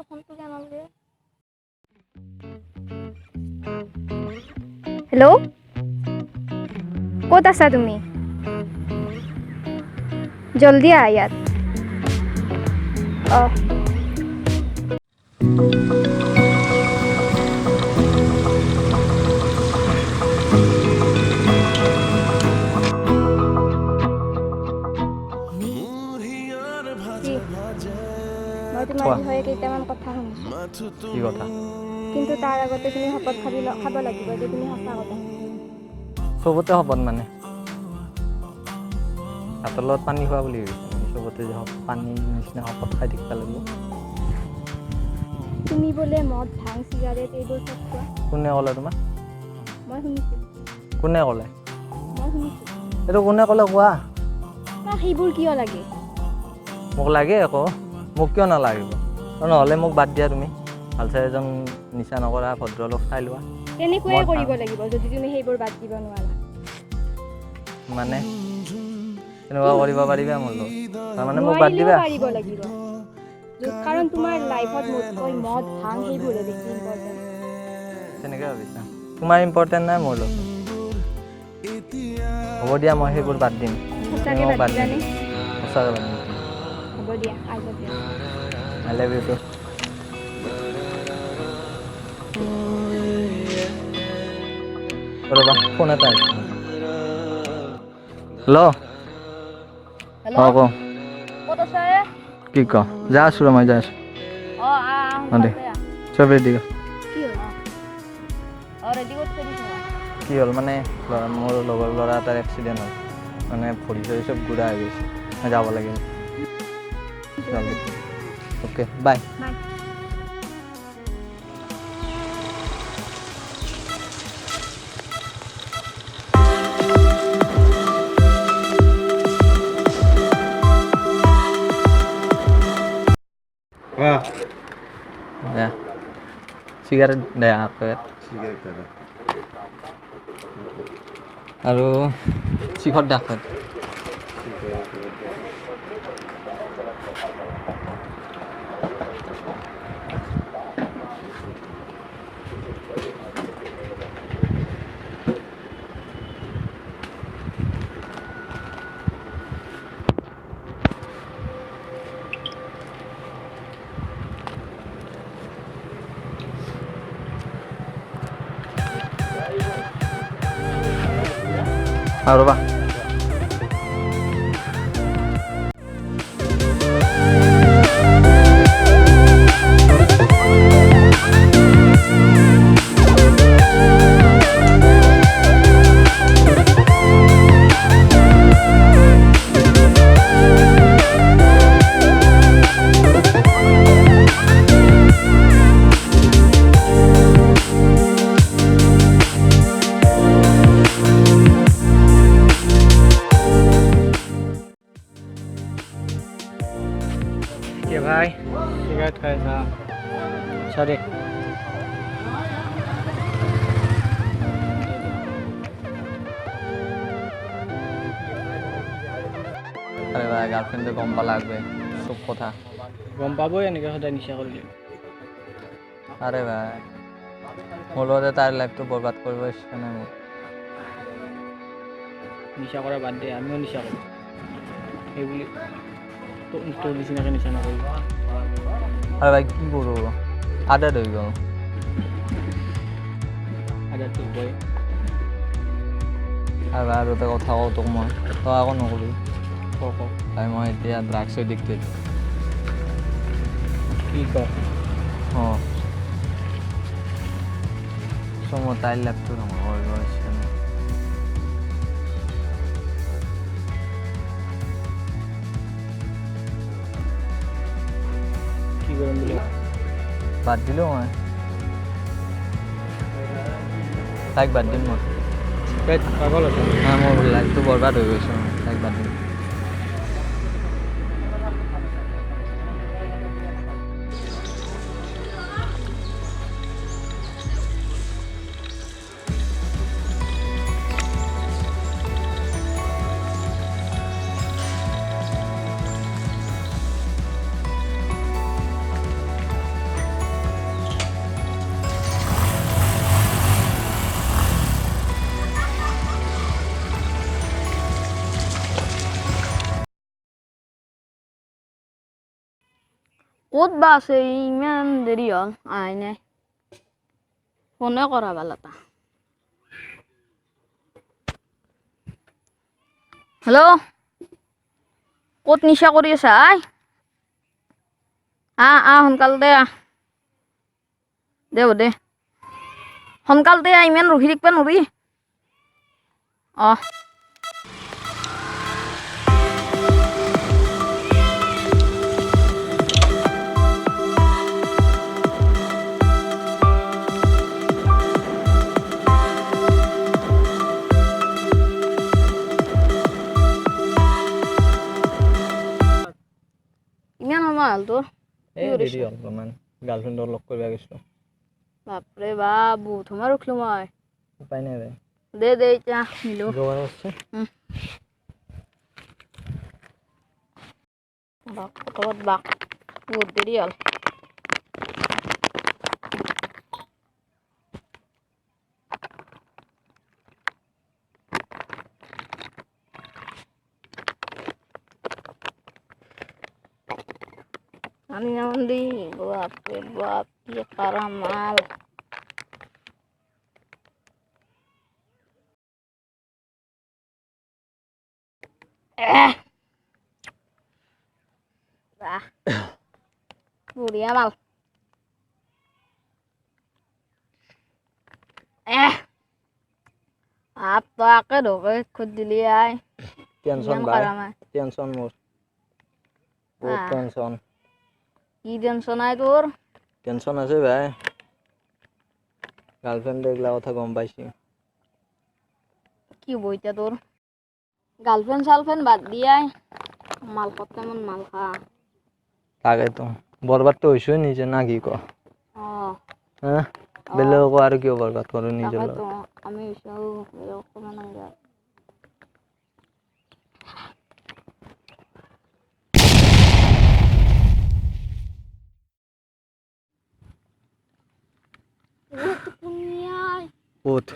তাৰ ফোনটো কেন নালগে হেল্ল' ক'ত আছা তুমি জলদি আহ ইয়াত মই তোমাৰ বিষয়ে কেইটামান কথা শুনিছো কি কথা কিন্তু তাৰ আগতে তুমি শপত খাব লাগিব যে তুমি সঁচা কথা চবতে শপত মানে ভাতৰ লগত পানী খোৱা বুলি চবতে যে পানী নিচিনা শপত খাই থাকিব লাগিব তুমি বোলে মদ ভাং চিগাৰেট এইবোৰ চব খোৱা কোনে ক'লে তোমাক মই শুনিছো কোনে ক'লে মই শুনিছো এইটো কোনে ক'লে কোৱা সেইবোৰ কিয় লাগে মোক লাগে আকৌ মোক কিয় নালাগিব নহ'লে মোক বাদ দিয়া তুমি ভালছে এজন নিচা নকৰা ভদ্ৰলোক চাই লোৱা তেনেকৈয়ে কৰিব লাগিব যদি তুমি সেইবোৰ বাদ দিব নোৱাৰা মানে তেনেকুৱা কৰিব পাৰিবা মোৰ লগত তাৰমানে মোক বাদ দিবা পাৰিব লাগিব কাৰণ তোমাৰ লাইফত মোতকৈ মদ ভাং সেইবোৰে বেছি ইম্পৰ্টেণ্ট তেনেকৈ ভাবিছা তোমাৰ ইম্পৰ্টেণ্ট নাই মোৰ লগত হ'ব দিয়া মই সেইবোৰ বাদ দিম সঁচাকৈ বাদ দিবানে সঁচাকৈ বাদ দিম হ'ব দিয়া আই লাভ ইউ টু ৰ'বা ফোন এটা আহিছে হেল্ল' অঁ ক ক'ত আছে কি ক যা আছোঁ ৰ মই যাই আছোঁ দে চব ৰেডি কি হ'ল মানে মোৰ লগৰ ল'ৰা এটাৰ এক্সিডেণ্ট হ'ল মানে ভৰি চৰি চব গুড়া হৈ গৈছে মই যাব লাগিল okay bye Ya, sigaret deh aku ya. Lalu sikot dapat. Halo Pak. क्या भाई सिगरेट खाएगा सॉरी আরে ভাই গার্লফ্রেন্ডে গম পা লাগবে সব কথা গম পাবই এনেকৈ সদায় নিচা কৰিলে আৰে ভাই মোৰ লগতে তাৰ লাইফটো বৰবাদ কৰিব ইচ্ছা নাই মোৰ নিচা কৰা বাদ দে আমিও নিচা কৰোঁ সেইবুলি তোৰ নিচিনাকৈ নিচা নকৰিব আৰে ভাই কি কৰবো আড্ডা ধৰি গ'ল আদাৰটো হ'বই আৰু ভাই আৰু এটা কথা কওঁ তোক মই তই আকৌ নক'বি ক ভাই মই এতিয়া ড্ৰাগছ এডিক্টেড কি ক অঁ চ' মই তাইৰ লাইফটো ধ্বংস কৰিব ইচ্ছা নাই কি কৰিম বুলি বাদ দিলোঁ মই তাইক বাদ দিম মই পাগল আছে নাই মোৰ লাইফটো বৰবাদ হৈ গৈছে তাইক বাদ দিম ক'ত বা আছে ইমান দেৰি হ'ল আহাই নাই ফোনে কৰা ভাল এটা হেল্ল' ক'ত নিচা কৰি আছা সোনকালতে দে সোনকালতে ইমান ৰখি থাকিব নোৱাৰি ইমান সময় হ'ল তোৰ দেৰি হ'ল অলপমান গাৰ্লফ্ৰেণ্ডক লগ কৰিব গৈছিলোঁ বাপৰে বাপ বহুত সময় ৰখিলোঁ মই উপায় নাই দে এতিয়া মিলো যোগাৰ আছে বাক বহুত দেৰি হ'ল আমি যেমন দিই বাপরে বাপ কি কারা মাল বঢ়িয়া মাল আপ তো আকে ঢোকে খুদ দিলি আই টেনশন মোৰ বহুত টেনশন কি টেনশন আই তোর টেনশন আছে ভাই গার্লফ্রেন্ড এগুলা কথা গম পাইছি কি বইটা তোর গার্লফ্রেন্ড সালফ্রেন্ড বাদ দিয়াই মাল কত মন মাল খা তাকে তো বরবাদ তো হইছই নিজে না কি ক হ্যাঁ বেলেগকো আর কিয় বরবাদ করো নিজের তো আমি সব এরকম না ক'ত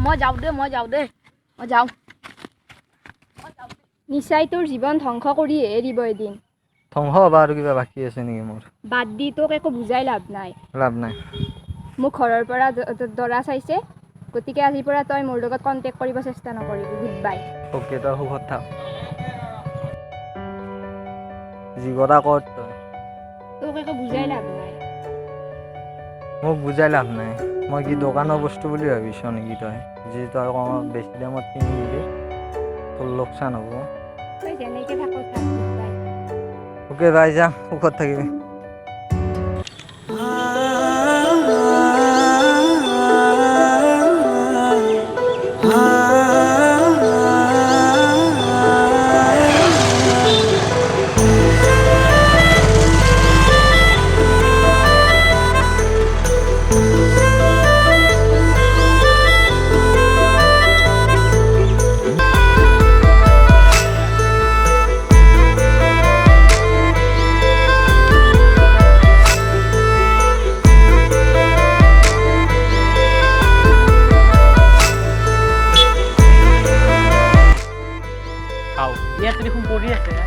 মই যাওঁ দে নিচাই তোৰ জীৱন ধ্বংস কৰি এৰিব এদিন ধ্বংস হবা আৰু কিবা বাকী আছে নেকি মোৰ বাদ দি তোক একো বুজাই লাভ নাই মোক ঘৰৰ পৰা দৰা চাইছে গতিকে আজিৰ পৰা তই মোৰ লগত কণ্টেক্ট কৰিব চেষ্টা নকৰিবি গুড বাই ওকে তই সুখত থাক যি কৰা কৰ তই তোক একো বুজাই লাভ নাই মোক বুজাই লাভ নাই মই কি দোকানৰ বস্তু বুলি ভাবিছ নেকি তই যি তই বেছি দামত কিনি দিবি তোৰ লোকচান হ'ব তই যেনেকৈ থাক থাক বাই ওকে বাই যা সুখত থাকিবি ইয়াত দেখোন পৰি আছে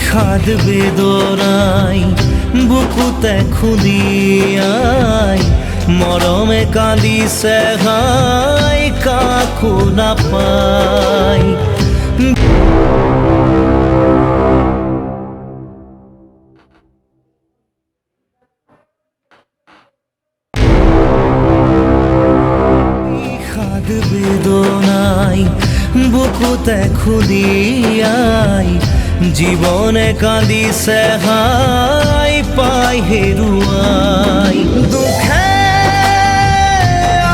বিষাদ বেদনাই বুকুতে খুলিয়াই মৰমে কান্দিছে হাই কাকো নাপাই বিষাদ বেদনাই বুকুতে খুলিয়াই জীবনে কান্দিছে হাই পাই হেৰুৱাই দুখে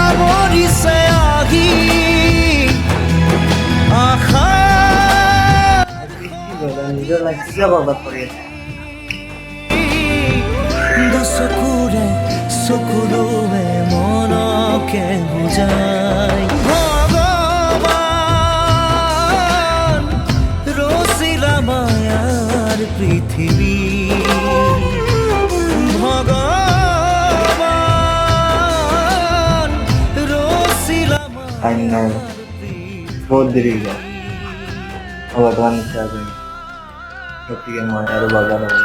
আৱৰিছে আহি আশা নিজৰ লাইফ কিয় বৰবাদ কৰি আছে দুচকুৰে চকুলোৱে মনকে বুজাই ভগৱান ৰচিলা মায়াৰ পৃথিৱী ভগৱান ৰচিলা টাইম নাই বহুত দেৰি হৈ গ'ল ভগৱান ইচ্ছা আছে গতিকে মই আৰু বৰবাদ হ'ব লাগে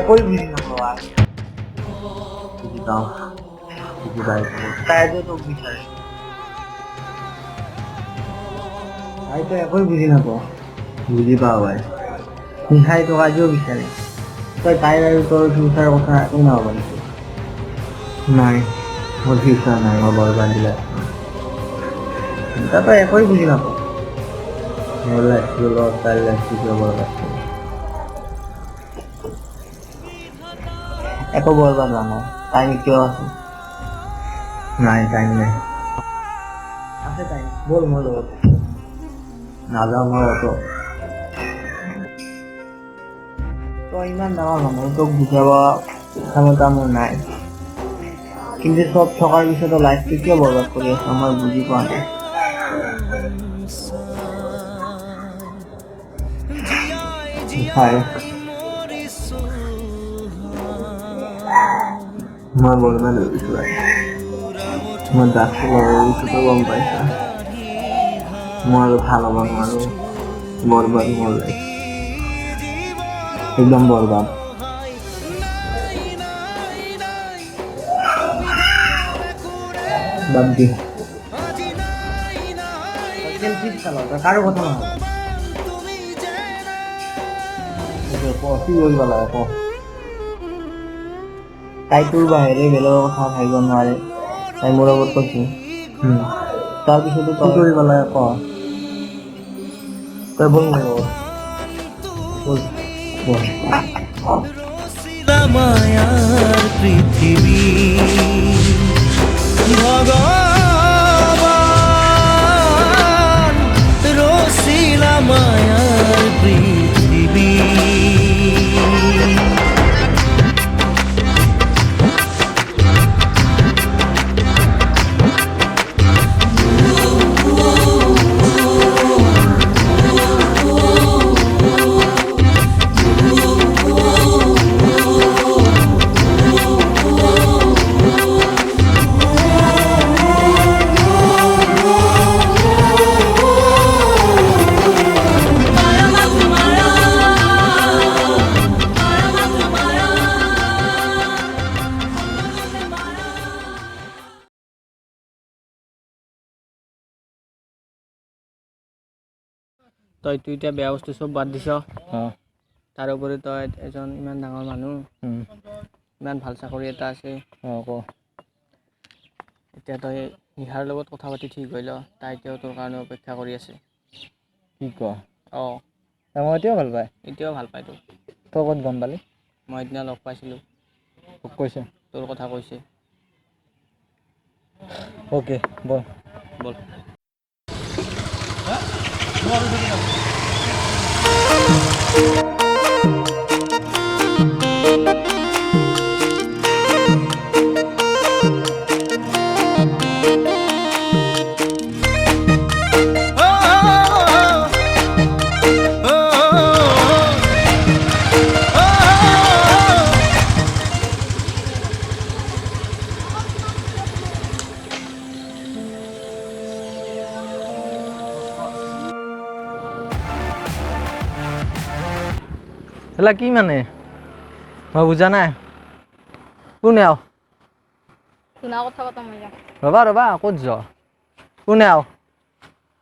কৈ বুজি নাপাওঁ বুজি পাওঁ বুজি পাইছোঁ তাই যে তোক বিচাৰে তাইতো একোই বুজি নাপাওঁ বুজি পাওঁ ভাই নিশাই তোক আজিও বিচাৰে তই তাইৰ আৰু তোৰ ফিউচাৰ কথা একো নহ'ব নেকি নাই মোৰ ফিউচাৰ নাই মই বৰবাদ দিলে তই একোই বুজি নাপাওঁ মোৰ লাইফটোৰ লগত তাইৰ লাইফটো কিয় বৰবাদ কৰে একো বৰবাদ হোৱা নাই টাইম কিয় আছে নাই টাইম নাই আছে টাইম বল মোৰ লগত নাযাওঁ মই অটো তই ইমান ডাঙৰ মানুহ তোক বুজাব ক্ষমতা মোৰ নাই কিন্তু চব থকাৰ পিছতো লাইফটো কিয় বৰবাদ কৰি আছ মই বুজি পোৱা নাই মই বৰবাদ হৈ গৈছোঁ মই ড্ৰাগছ লগাই গৈছোঁ গম পাইছা মই আৰু ভাল হ'ব নোৱাৰোঁ বৰবাদ মোৰ লাইফ একদম বৰবাদ বাদ দি কাৰো কথা নহয় কি কৰিব লাগে ক তাই তোৰ বাহিৰে বেলেগৰ কথা ভাবিব নোৱাৰে তাই মোৰ লগত কৈছে তাৰপিছতো তই কৰিব লাগে ক তই বল মোৰ লগত বল মায়াৰ পৃথিৱী ভগৱান ৰচিলা মায়াৰ পৃথিৱী তই এতিয়া বেয়া বস্তু চব বাদ দিছ অঁ তাৰ উপৰি তই এজন ইমান ডাঙৰ মানুহ ইমান ভাল চাকৰি এটা আছে অঁ ক এতিয়া তই নিহাৰ লগত কথা পাতি ঠিক হৈ ল তাই এতিয়াও তোৰ কাৰণে অপেক্ষা কৰি আছে কি ক অঁ মই এতিয়াও ভাল পায় এতিয়াও ভাল পাই তোক তই ক'ত গম পালি মই এদিনা লগ পাইছিলোঁ তোক কৈছে তোৰ কথা কৈছে অ'কে বল বল এলা কি মানে মই বুজা নাই কোনে আও শুনা কথা কথা মই যাম ৰবা ক'ত যোৱা কোনে আও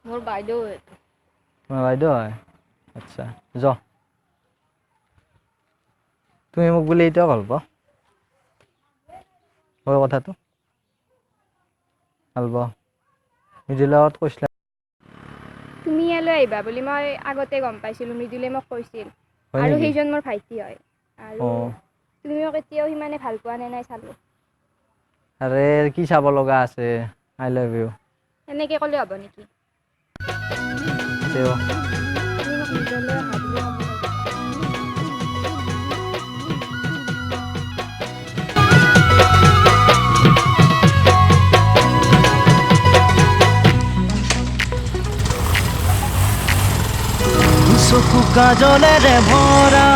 মোৰ বাইদেউ বাইদেউ হয় আচ্ছা য তুমি মোক বুলি এতিয়াও ভাল পাওঁ হয় কথাটো ভাল পাওঁ মৃদুলৰ লগত কৈছিলা তুমি ইয়ালৈ আহিবা বুলি মই আগতে গম পাইছিলোঁ মৃদুলে মোক কৈছিল হয় আৰু নেকি? সেইজন মোৰ ভাইটি হয় আৰু অঁ তুমি মোক এতিয়াও সিমানে ভাল পোৱা নে নাই চালোঁ আৰে কি চাব লগা আছে আই লাভ ইউ এনেকৈ ক'লে হ'ব নেকি তেওঁ তুমি মোক নিজলৈ অহা বুলি ক'ব লাগিব। চকু কাজলেৰে ভৰা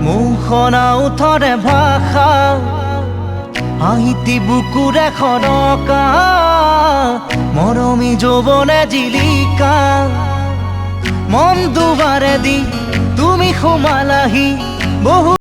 মুখনা উঠৰে ভাষা হাঁহিতি বুকুৰে খৰকা মৰমী যৌৱনে জিলিকা মন দুৱাৰে দি তুমি সোমালাহি বহু